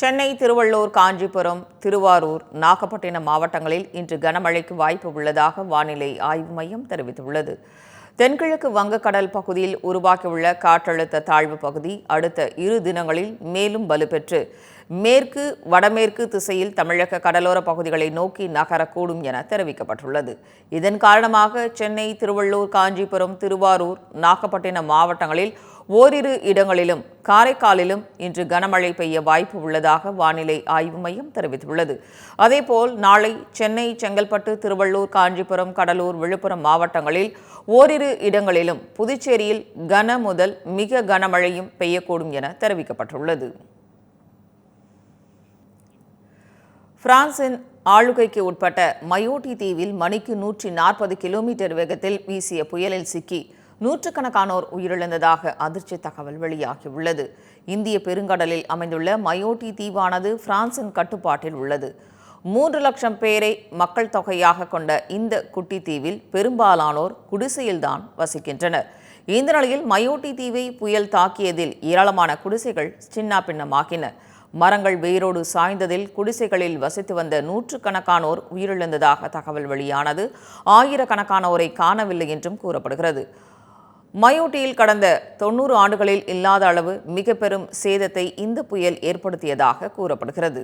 சென்னை, திருவள்ளூர், காஞ்சிபுரம், திருவாரூர், நாகப்பட்டினம் மாவட்டங்களில் இன்று கனமழைக்கு வாய்ப்பு உள்ளதாக வானிலை ஆய்வு மையம் தெரிவித்துள்ளது. தென்கிழக்கு வங்கக்கடல் பகுதியில் உருவாகியுள்ள காற்றழுத்த தாழ்வு பகுதி அடுத்த 2 தினங்களில் மேலும் வலுப்பெற்று மேற்கு வடமேற்கு திசையில் தமிழக கடலோர பகுதிகளை நோக்கி நகரக்கூடும் என தெரிவிக்கப்பட்டுள்ளது. இதன் காரணமாக சென்னை, திருவள்ளூர், காஞ்சிபுரம், திருவாரூர், நாகப்பட்டினம் மாவட்டங்களில் ஓரிரு இடங்களிலும் காரைக்காலிலும் இன்று கனமழை பெய்ய வாய்ப்பு உள்ளதாக வானிலை ஆய்வு மையம் தெரிவித்துள்ளது. அதேபோல் நாளை சென்னை, செங்கல்பட்டு, திருவள்ளூர், காஞ்சிபுரம், கடலூர், விழுப்புரம் மாவட்டங்களில் ஓரிரு இடங்களிலும் புதுச்சேரியில் கன முதல் மிக கனமழையும் பெய்யக்கூடும் என தெரிவிக்கப்பட்டுள்ளது. பிரான்சின் ஆளுகைக்கு உட்பட்ட மயோட்டி தீவில் மணிக்கு 140 கிலோமீட்டர் வேகத்தில் வீசிய புயலில் சிக்கி நூற்றுக்கணக்கானோர் உயிரிழந்ததாக அதிர்ச்சி தகவல் வெளியாகியுள்ளது. இந்திய பெருங்கடலில் அமைந்துள்ள மயோட்டி தீவானது பிரான்சின் கட்டுப்பாட்டில் உள்ளது. 3 லட்சம் பேரை மக்கள் தொகையாக கொண்ட இந்த குட்டி தீவில் பெரும்பாலானோர் குடிசையில்தான் வசிக்கின்றனர். இந்த நிலையில் மயோட்டி தீவை புயல் தாக்கியதில் ஏராளமான குடிசைகள் சின்னாபின்னமாகின. மரங்கள் வேரோடு சாய்ந்ததில் குடிசைகளில் வசித்து வந்த நூற்றுக்கணக்கானோர் உயிரிழந்ததாக தகவல் வெளியானது. ஆயிரக்கணக்கானோரை காணவில்லை என்றும் கூறப்படுகிறது. மயோட்டியில் கடந்த 90 ஆண்டுகளில் இல்லாத அளவு மிக பெரும் சேதத்தை இந்த புயல் ஏற்படுத்தியதாக கூறப்படுகிறது.